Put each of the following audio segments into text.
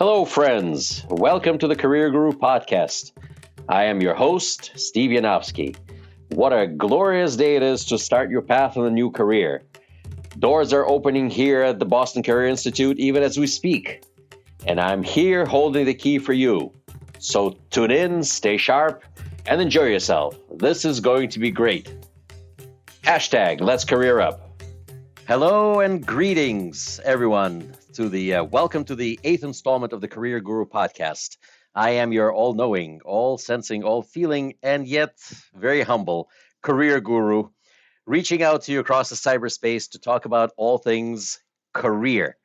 Hello, friends. Welcome to the Career Guru podcast. I am your host, Steve Yanofsky. What a glorious day it is to start your path in a new career. Doors are opening here at the Boston Career Institute even as we speak. And I'm here holding the key for you. So tune in, stay sharp, and enjoy yourself. This is going to be great. Hashtag Let's Career Up. Hello and greetings, everyone. Welcome to the 8th installment of the Career Guru podcast. I am your all-knowing, all-sensing, all-feeling, and yet very humble career guru, reaching out to you across the cyberspace to talk about all things career.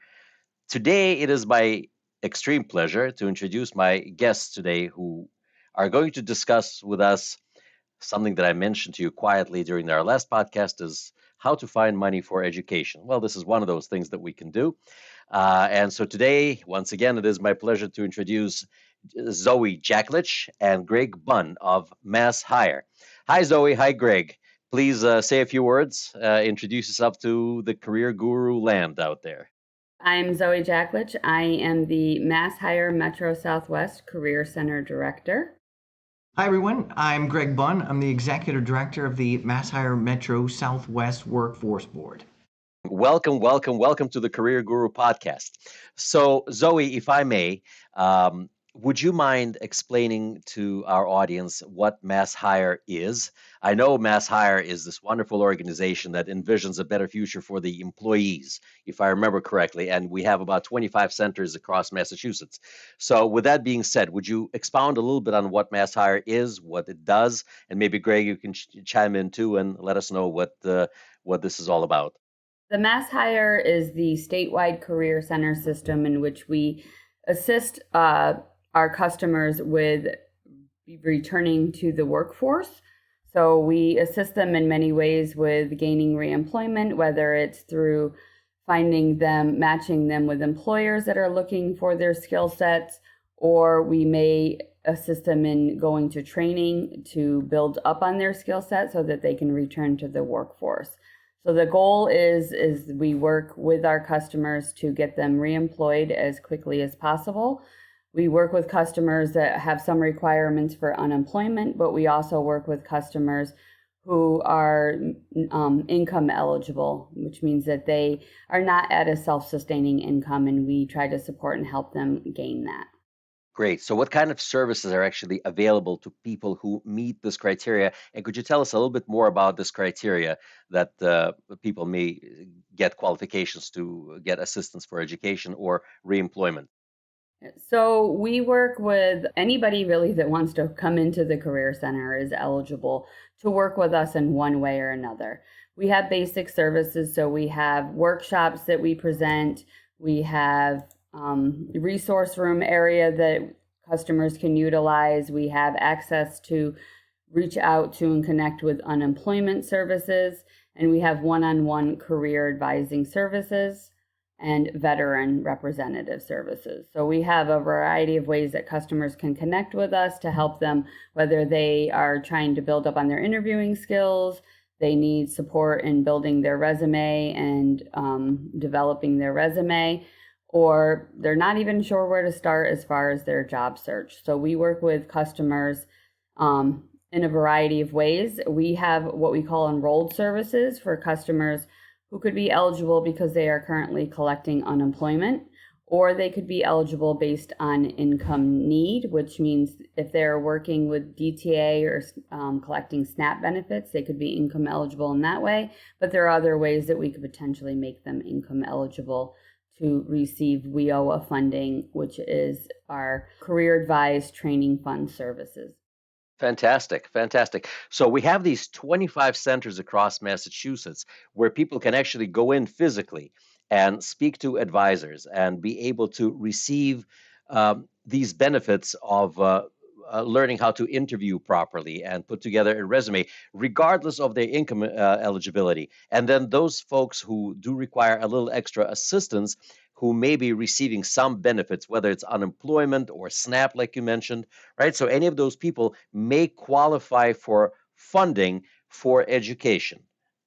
Today, it is my extreme pleasure to introduce my guests today who are going to discuss with us something that I mentioned to you quietly during our last podcast is how to find money for education. Well, this is one of those things that we can do. And so today, once again, it is my pleasure to introduce Zoie Jaklitsch and Greg Bunn of MassHire. Hi, Zoie. Hi, Greg. Please say a few words. Introduce yourself to the career guru land out there. I'm Zoie Jaklitsch. I am the MassHire Metro Southwest Career Center Director. Hi, everyone. I'm Greg Bunn. I'm the Executive Director of the MassHire Metro Southwest Workforce Board. Welcome to the Career Guru podcast. So, Zoie, if I may, would you mind explaining to our audience what MassHire is? I know MassHire is this wonderful organization that envisions a better future for the employees, if I remember correctly, and we have about 25 centers across Massachusetts. So with that being said, would you expound a little bit on what MassHire is, what it does, and maybe, Greg, you can chime in too and let us know what this is all about. The MassHire is the statewide career center system in which we assist our customers with returning to the workforce. So we assist them in many ways with gaining reemployment, whether it's through matching them with employers that are looking for their skill sets, or we may assist them in going to training to build up on their skill set so that they can return to the workforce. So the goal is we work with our customers to get them reemployed as quickly as possible. We work with customers that have some requirements for unemployment, but we also work with customers who are income eligible, which means that they are not at a self-sustaining income, and we try to support and help them gain that. Great. So what kind of services are actually available to people who meet this criteria? And could you tell us a little bit more about this criteria that people may get qualifications to get assistance for education or reemployment? So we work with anybody really that wants to come into the Career Center is eligible to work with us in one way or another. We have basic services, so we have workshops that we present. We have resource room area that customers can utilize. We have access to reach out to and connect with unemployment services, and we have one-on-one career advising services and veteran representative services. So we have a variety of ways that customers can connect with us to help them, whether they are trying to build up on their interviewing skills, they need support in building their resume and developing their resume, or they're not even sure where to start as far as their job search. So we work with customers in a variety of ways. We have what we call enrolled services for customers who could be eligible because they are currently collecting unemployment, or they could be eligible based on income need, which means if they're working with DTA or collecting SNAP benefits, they could be income eligible in that way. But there are other ways that we could potentially make them income eligible to receive WIOA funding, which is our Career Advised Training Fund services. Fantastic. So we have these 25 centers across Massachusetts where people can actually go in physically and speak to advisors and be able to receive these benefits of learning how to interview properly and put together a resume, regardless of their income eligibility. And then those folks who do require a little extra assistance, who may be receiving some benefits, whether it's unemployment or SNAP, like you mentioned, right? So any of those people may qualify for funding for education.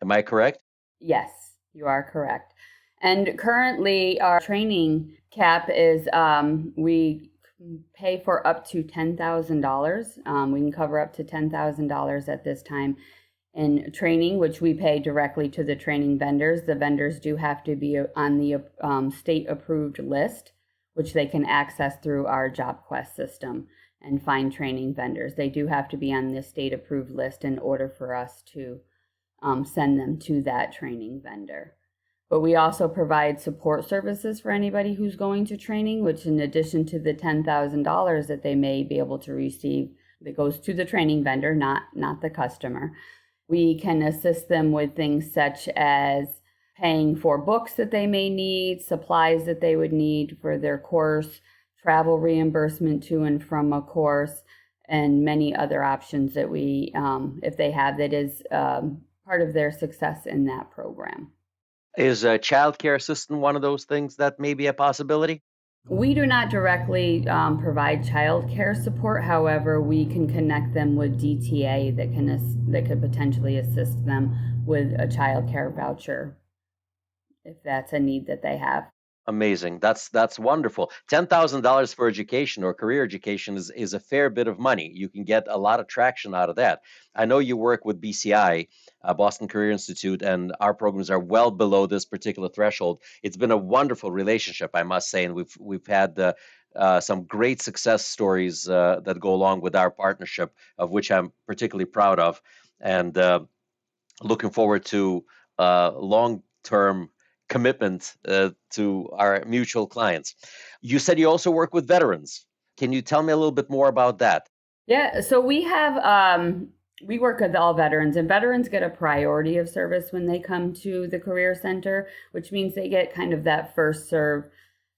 Am I correct? Yes, you are correct. And currently, our training cap is we pay for up to $10,000. We can cover up to $10,000 at this time in training, which we pay directly to the training vendors. The vendors do have to be on the state-approved list, which they can access through our JobQuest system and find training vendors. They do have to be on the state-approved list in order for us to send them to that training vendor. But we also provide support services for anybody who's going to training, which in addition to the $10,000 that they may be able to receive that goes to the training vendor, not the customer, we can assist them with things such as paying for books that they may need, supplies that they would need for their course, travel reimbursement to and from a course, and many other options that we, if they have, that is part of their success in that program. Is a child care assistant one of those things that may be a possibility? We do not directly provide child care support. However, we can connect them with DTA that could potentially assist them with a child care voucher if that's a need that they have. Amazing. That's wonderful. $10,000 for education or career education is a fair bit of money. You can get a lot of traction out of that. I know you work with BCI, Boston Career Institute, and our programs are well below this particular threshold. It's been a wonderful relationship, I must say, and we've had some great success stories that go along with our partnership, of which I'm particularly proud of, and looking forward to long-term commitment to our mutual clients. You said you also work with veterans. Can you tell me a little bit more about that? Yeah, so we work with all veterans, and veterans get a priority of service when they come to the Career Center, which means they get kind of that first serve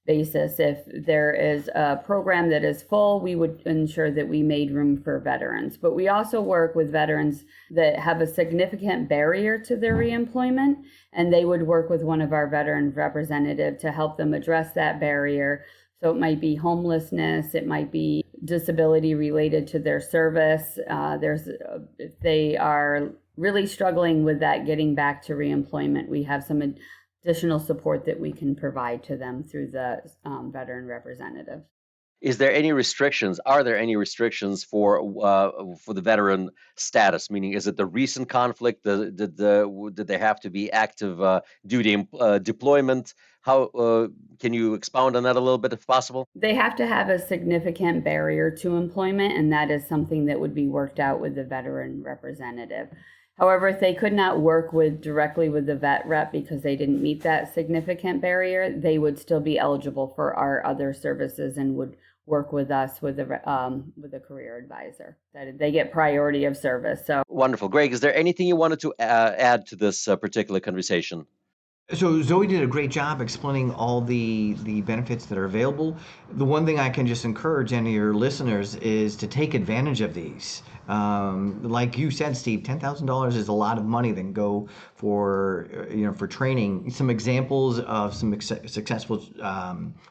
basis. If there is a program that is full, we would ensure that we made room for veterans. But we also work with veterans that have a significant barrier to their reemployment, and they would work with one of our veteran representatives to help them address that barrier. So it might be homelessness, it might be disability related to their service. If they are really struggling with that, getting back to reemployment, we have some additional support that we can provide to them through the veteran representative. Is there any restrictions? Are there any restrictions for the veteran status? Meaning, is it the recent conflict? Did they have to be active duty deployment? How can you expound on that a little bit, if possible? They have to have a significant barrier to employment, and that is something that would be worked out with the veteran representative. However, if they could not work directly with the vet rep because they didn't meet that significant barrier, they would still be eligible for our other services and would work with us with a career advisor. That they get priority of service. So wonderful, Greg. Is there anything you wanted to add to this particular conversation? So Zoe did a great job explaining all the benefits that are available. The one thing I can just encourage any of your listeners is to take advantage of these. Like you said, Steve, $10,000 is a lot of money that can go for training. Some examples of some successful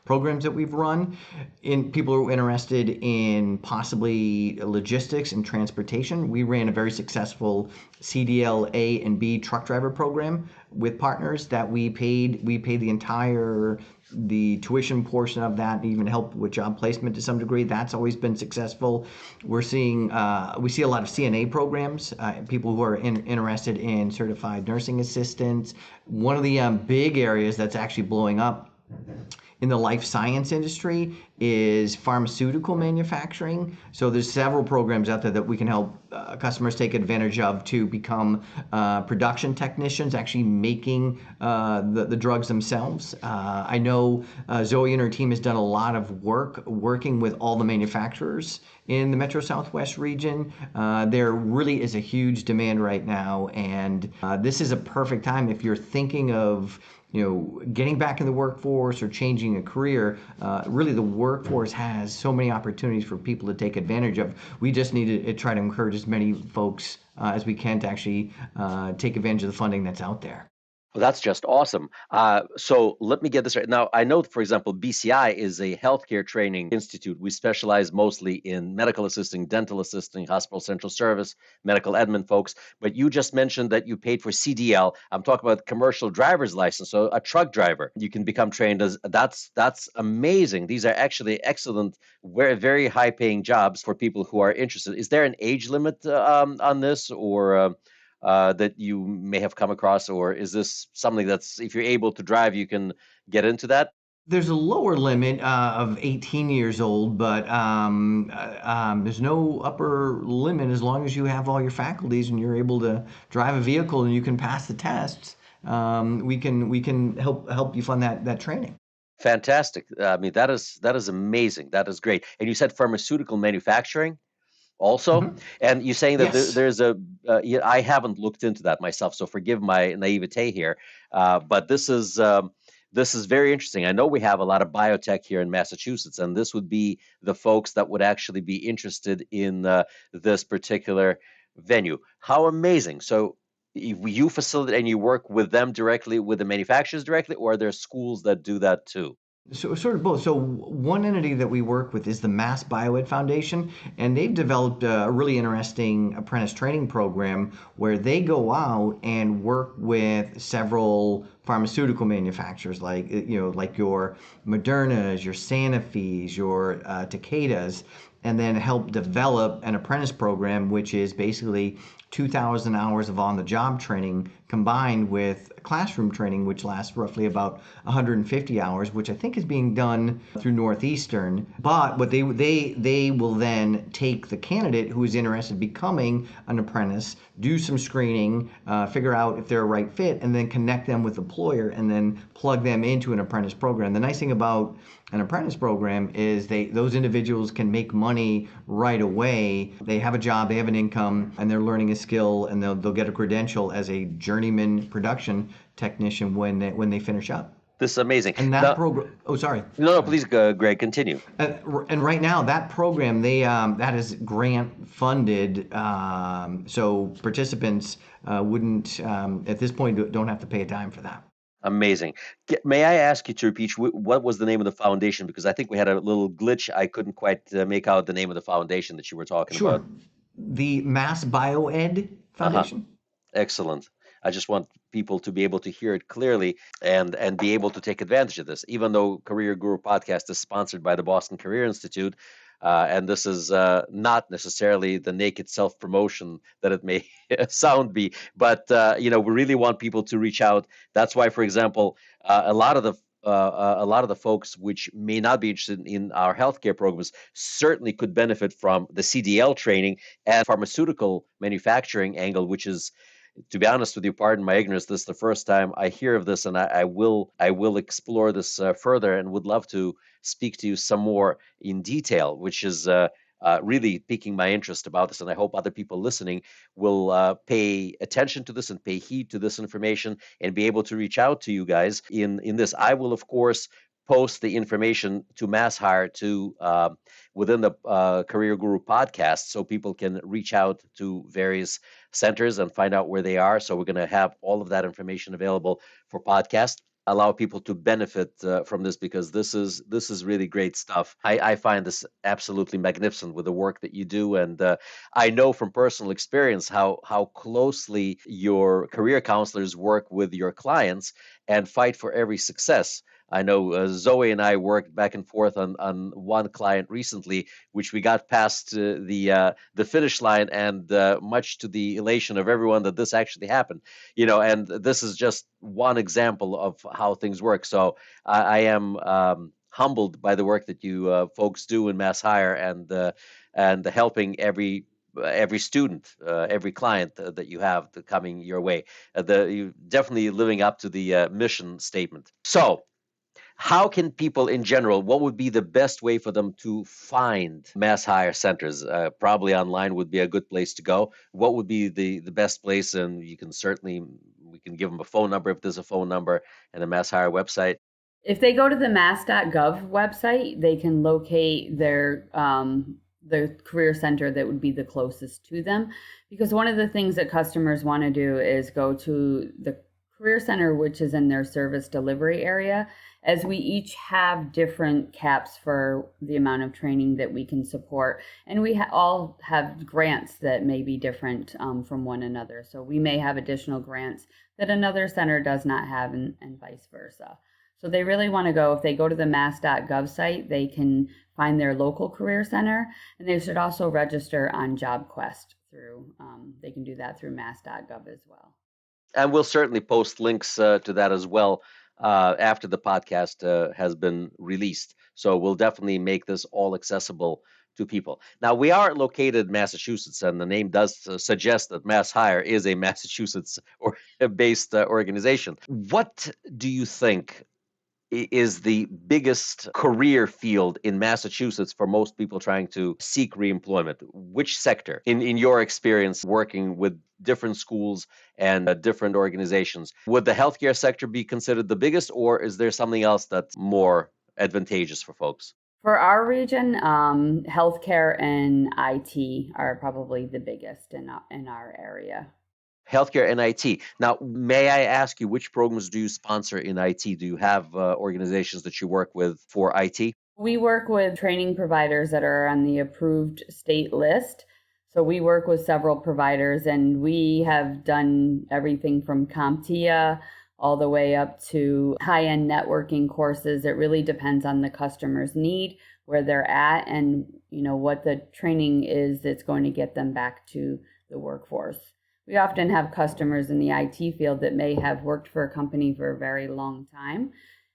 programs that we've run in people who are interested in possibly logistics and transportation. We ran a very successful CDL A and B truck driver program with partners that we paid the tuition portion of that, and even help with job placement to some degree. That's always been successful. We see a lot of CNA programs, people who are interested in certified nursing assistants. One of the big areas that's actually blowing up in the life science industry is pharmaceutical manufacturing. So there's several programs out there that we can help customers take advantage of to become production technicians, actually making the drugs themselves. I know Zoe and her team has done a lot of work working with all the manufacturers in the Metro Southwest region. There really is a huge demand right now, and this is a perfect time if you're thinking of getting back in the workforce or changing a career. Really, the workforce has so many opportunities for people to take advantage of. We just need to try to encourage as many folks as we can to actually take advantage of the funding that's out there. Well, that's just awesome. So let me get this right. Now, I know, for example, BCI is a healthcare training institute. We specialize mostly in medical assisting, dental assisting, hospital central service, medical admin folks. But you just mentioned that you paid for CDL. I'm talking about commercial driver's license. So a truck driver, you can become trained as. That's amazing. These are actually excellent, very very high paying jobs for people who are interested. Is there an age limit on this, or that you may have come across, or is this something that's, if you're able to drive, you can get into that? There's a lower limit of 18 years old, but there's no upper limit as long as you have all your faculties and you're able to drive a vehicle and you can pass the tests. We can help you fund that training. Fantastic. I mean, that is amazing. That is great. And you said pharmaceutical manufacturing also, Mhm. and you're saying that Yes. there's a. Yeah, I haven't looked into that myself, so forgive my naivete here. But this is very interesting. I know we have a lot of biotech here in Massachusetts, and this would be the folks that would actually be interested in this particular venue. How amazing! So if you facilitate and you work with them directly, with the manufacturers directly, or are there schools that do that too? So sort of both. So one entity that we work with is the Mass BioEd Foundation, and they've developed a really interesting apprentice training program where they go out and work with several pharmaceutical manufacturers, like your Modernas, your Sanofis, your Takedas, and then help develop an apprentice program, which is basically 2,000 hours of on-the-job training combined with classroom training, which lasts roughly about 150 hours, which I think is being done through Northeastern. But what they will then take the candidate who is interested in becoming an apprentice, do some screening, figure out if they're a right fit, and then connect them with the employer, and then plug them into an apprentice program. The nice thing about an apprentice program is those individuals can make money right away. They have a job, they have an income, and they're learning a skill, and they'll get a credential as a journeyman production technician when they finish up. This is amazing. And that Now, program, oh, sorry. no, please, Greg, continue. And right now, that program, that is grant funded, so participants wouldn't, at this point, don't have to pay a dime for that. Amazing. May I ask you to repeat what was the name of the foundation? Because I think we had a little glitch. I couldn't quite make out the name of the foundation that you were talking about. Sure. The Mass BioEd Uh-huh. Foundation. Excellent. I just want people to be able to hear it clearly and be able to take advantage of this. Even though Career Guru Podcast is sponsored by the Boston Career Institute, and this is not necessarily the naked self-promotion that it may sound be, but we really want people to reach out. That's why, for example, a lot of the folks which may not be interested in our healthcare programs certainly could benefit from the CDL training and pharmaceutical manufacturing angle, which is, to be honest with you, pardon my ignorance, this is the first time I hear of this, and I will explore this further, and would love to speak to you some more in detail, which is really piquing my interest about this, and I hope other people listening will pay attention to this and pay heed to this information and be able to reach out to you guys in this. I will, of course, post the information to MassHire to within the Career Guru podcast, so people can reach out to various centers and find out where they are. So we're going to have all of that information available for podcast. Allow people to benefit from this, because this is really great stuff. I find this absolutely magnificent with the work that you do, and I know from personal experience how closely your career counselors work with your clients and fight for every success. I know Zoe and I worked back and forth on one client recently, which we got past the finish line, and much to the elation of everyone that this actually happened. And this is just one example of how things work. So I am humbled by the work that you folks do in MassHire, and helping every student, every client that you have coming your way. You definitely living up to the mission statement. So, how can people in general, what would be the best way for them to find MassHire centers? Probably online would be a good place to go. What would be the best place? And we can give them a phone number if there's a phone number, and a MassHire website. If they go to the mass.gov website, they can locate the career center that would be the closest to them. Because one of the things that customers want to do is go to the Career Center, which is in their service delivery area, as we each have different caps for the amount of training that we can support. And we all have grants that may be different from one another. So we may have additional grants that another center does not have, and vice versa. So they really want to go, if they go to the mass.gov site, they can find their local career center, and they should also register on JobQuest through, they can do that through mass.gov as well. And we'll certainly post links to that as well after the podcast has been released. So we'll definitely make this all accessible to people. Now, we are located in Massachusetts, and the name does suggest that MassHire is a Massachusetts-based organization. What do you think is the biggest career field in Massachusetts for most people trying to seek reemployment? Which sector, in your experience working with different schools and different organizations, would the healthcare sector be considered the biggest, or is there something else that's more advantageous for folks? For our region, healthcare and IT are probably the biggest in our area. Healthcare and IT. Now, may I ask you, which programs do you sponsor in IT? Do you have organizations that you work with for IT? We work with training providers that are on the approved state list. So we work with several providers, and we have done everything from CompTIA all the way up to high-end networking courses. It really depends on the customer's need, where they're at, and what the training is that's going to get them back to the workforce. We often have customers in the IT field that may have worked for a company for a very long time,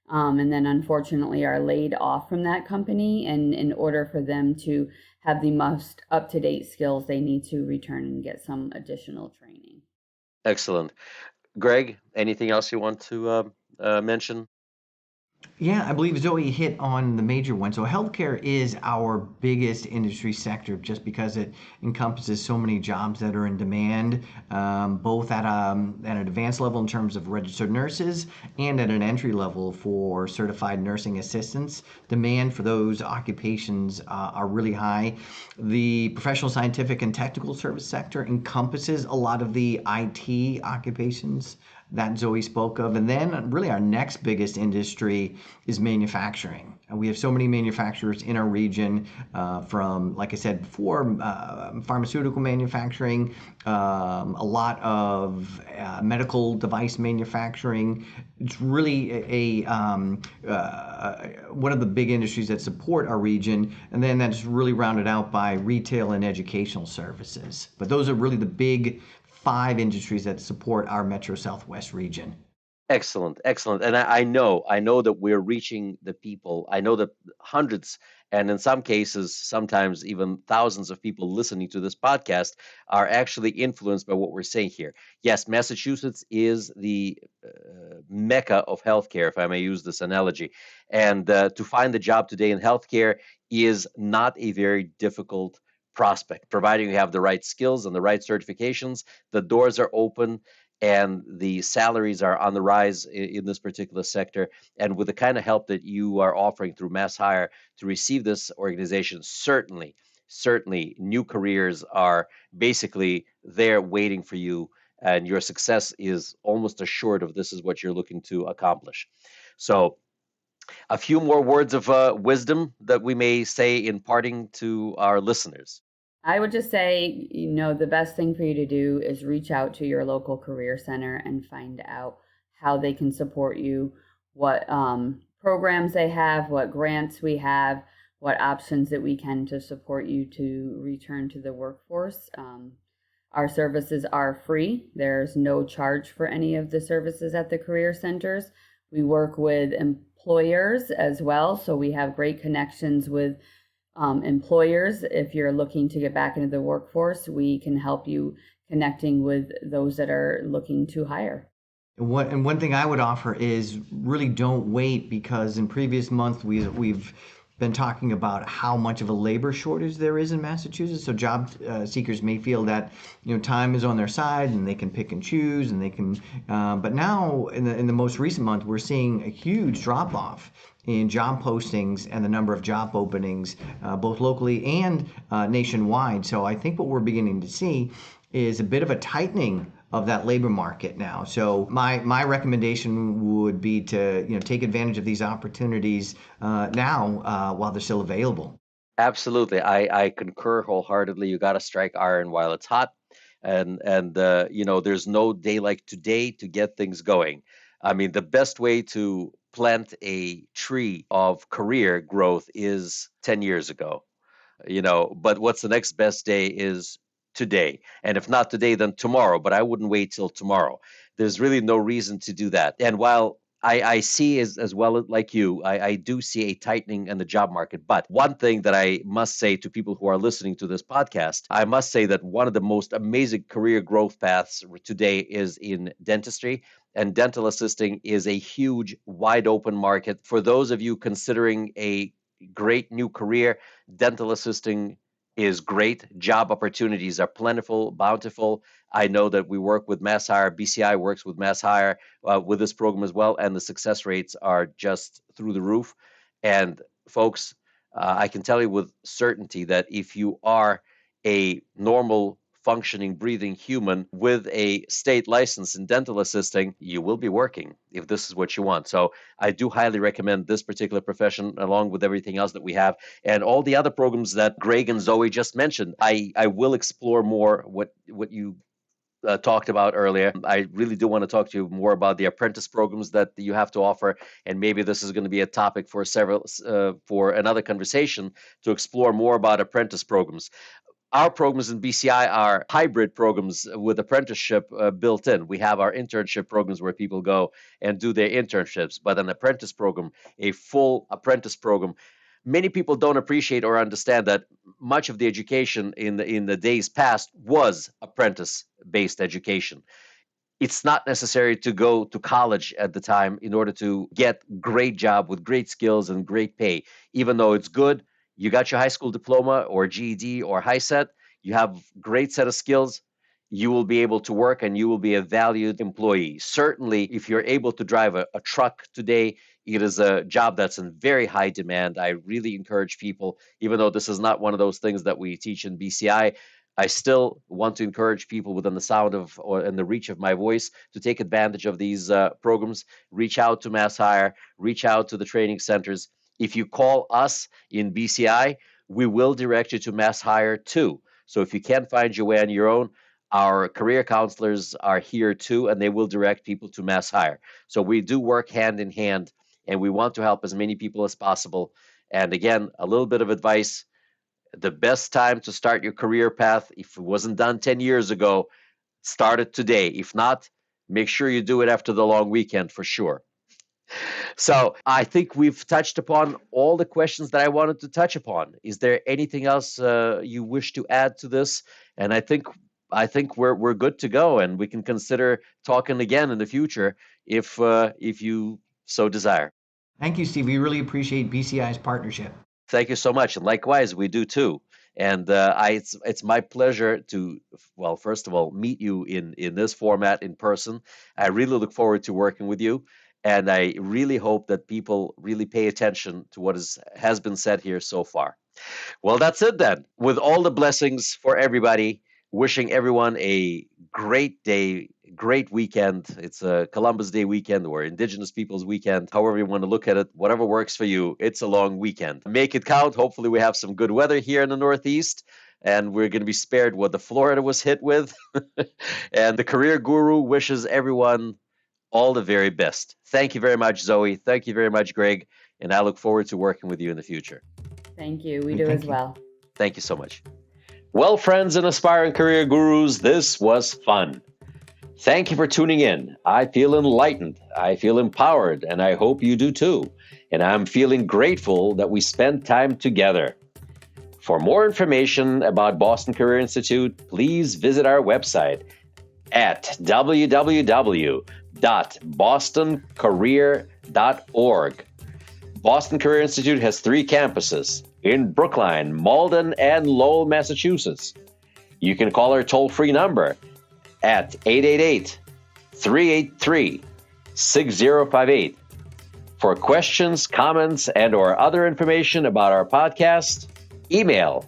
and then unfortunately are laid off from that company. And in order for them to have the most up-to-date skills, they need to return and get some additional training. Excellent. Greg, anything else you want to mention? Yeah, I believe Zoe hit on the major one. So healthcare is our biggest industry sector just because it encompasses so many jobs that are in demand, both at an advanced level in terms of registered nurses and at an entry level for certified nursing assistants. Demand for those occupations are really high. The professional, scientific, and technical service sector encompasses a lot of the IT occupations that Zoe spoke of. And then really our next biggest industry is manufacturing. And we have so many manufacturers in our region, from, like I said before, pharmaceutical manufacturing, a lot of medical device manufacturing. It's really one of the big industries that support our region. And then that's really rounded out by retail and educational services. But those are really the big 5 industries that support our Metro Southwest region. Excellent, excellent. And I know that we're reaching the people. I know that hundreds, and in some cases, sometimes even thousands of people listening to this podcast are actually influenced by what we're saying here. Yes, Massachusetts is the mecca of healthcare, if I may use this analogy. And to find a job today in healthcare is not a very difficult prospect, providing you have the right skills and the right certifications. The doors are open and the salaries are on the rise in this particular sector. And with the kind of help that you are offering through MassHire to receive this organization, certainly new careers are basically there waiting for you, and your success is almost assured if this is what you're looking to accomplish. So a few more words of wisdom that we may say in parting to our listeners. I would just say, the best thing for you to do is reach out to your local career center and find out how they can support you, what programs they have, what grants we have, what options that we can to support you to return to the workforce. Our services are free. There's no charge for any of the services at the career centers. We work with employers as well, so we have great connections with employers. If you're looking to get back into the workforce, we can help you connecting with those that are looking to hire. And one thing I would offer is really don't wait, because in previous months we've been talking about how much of a labor shortage there is in Massachusetts. So job seekers may feel that time is on their side and they can pick and choose, and they can. But now in the most recent month, we're seeing a huge drop off in job postings and the number of job openings, both locally and nationwide. So I think what we're beginning to see is a bit of a tightening of that labor market now. So my recommendation would be to take advantage of these opportunities now while they're still available. Absolutely. I concur wholeheartedly. You got to strike iron while it's hot. And there's no day like today to get things going. I mean, the best way to plant a tree of career growth is 10 years ago. But what's the next best day is today. And if not today, then tomorrow. But I wouldn't wait till tomorrow. There's really no reason to do that. And while I see as well like you, I do see a tightening in the job market. But one thing that I must say to people who are listening to this podcast, I must say that one of the most amazing career growth paths today is in dentistry. And dental assisting is a huge, wide open market. For those of you considering a great new career, dental assisting is great. Job opportunities are plentiful, bountiful. I know that we work with MassHire. BCI works with MassHire with this program as well, and the success rates are just through the roof. And folks, I can tell you with certainty that if you are a normal, functioning, breathing human with a state license in dental assisting, you will be working if this is what you want. So I do highly recommend this particular profession along with everything else that we have and all the other programs that Greg and Zoe just mentioned. I will explore more what you talked about earlier. I really do want to talk to you more about the apprentice programs that you have to offer, and maybe this is going to be a topic for for another conversation to explore more about apprentice programs. Our programs in BCI are hybrid programs with apprenticeship built in. We have our internship programs where people go and do their internships, but an apprentice program, a full apprentice program, many people don't appreciate or understand that much of the education in the days past was apprentice-based education. It's not necessary to go to college at the time in order to get great job with great skills and great pay, even though it's good. You got your high school diploma or GED or high set, you have great set of skills, you will be able to work and you will be a valued employee. Certainly, if you're able to drive a truck today, it is a job that's in very high demand. I really encourage people, even though this is not one of those things that we teach in BCI, I still want to encourage people within the sound of or in the reach of my voice to take advantage of these programs. Reach out to MassHire, reach out to the training centers. If you call us in BCI, we will direct you to MassHire too. So if you can't find your way on your own, our career counselors are here too, and they will direct people to MassHire. So we do work hand in hand, and we want to help as many people as possible. And again, a little bit of advice. The best time to start your career path, if it wasn't done 10 years ago, start it today. If not, make sure you do it after the long weekend for sure. So I think we've touched upon all the questions that I wanted to touch upon. Is there anything else you wish to add to this? And I think we're good to go, and we can consider talking again in the future if you so desire. Thank you, Steve. We really appreciate BCI's partnership. Thank you so much, and likewise, we do too. And it's my pleasure to, well, first of all, meet you in this format in person. I really look forward to working with you. And I really hope that people really pay attention to what has been said here so far. Well, that's it then. With all the blessings for everybody, wishing everyone a great day, great weekend. It's a Columbus Day weekend or Indigenous Peoples weekend, however you want to look at it, whatever works for you. It's a long weekend. Make it count. Hopefully we have some good weather here in the Northeast, and we're going to be spared what the Florida was hit with. And the Career Guru wishes everyone all the very best. Thank you very much, Zoe. Thank you very much, Greg. And I look forward to working with you in the future. Thank you. We do as well. Thank you so much. Well, friends and aspiring career gurus, this was fun. Thank you for tuning in. I feel enlightened. I feel empowered, and I hope you do too. And I'm feeling grateful that we spent time together. For more information about Boston Career Institute, please visit our website at www.bostoncareer.org. Boston Career Institute has 3 campuses in Brookline, Malden, and Lowell, Massachusetts. You can call our toll-free number at 888-383-6058. For questions, comments, and/or other information about our podcast, email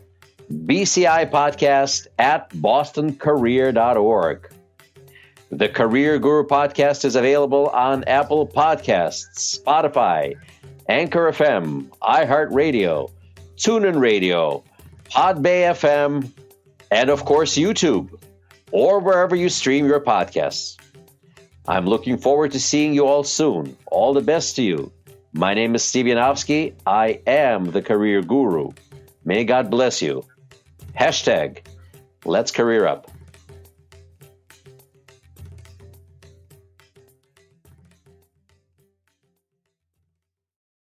bcipodcast@bostoncareer.org. The Career Guru podcast is available on Apple Podcasts, Spotify, Anchor FM, iHeartRadio, TuneIn Radio, Podbay FM, and of course YouTube, or wherever you stream your podcasts. I'm looking forward to seeing you all soon. All the best to you. My name is Steve Yanofsky. I am the Career Guru. May God bless you. #, Let's Career Up.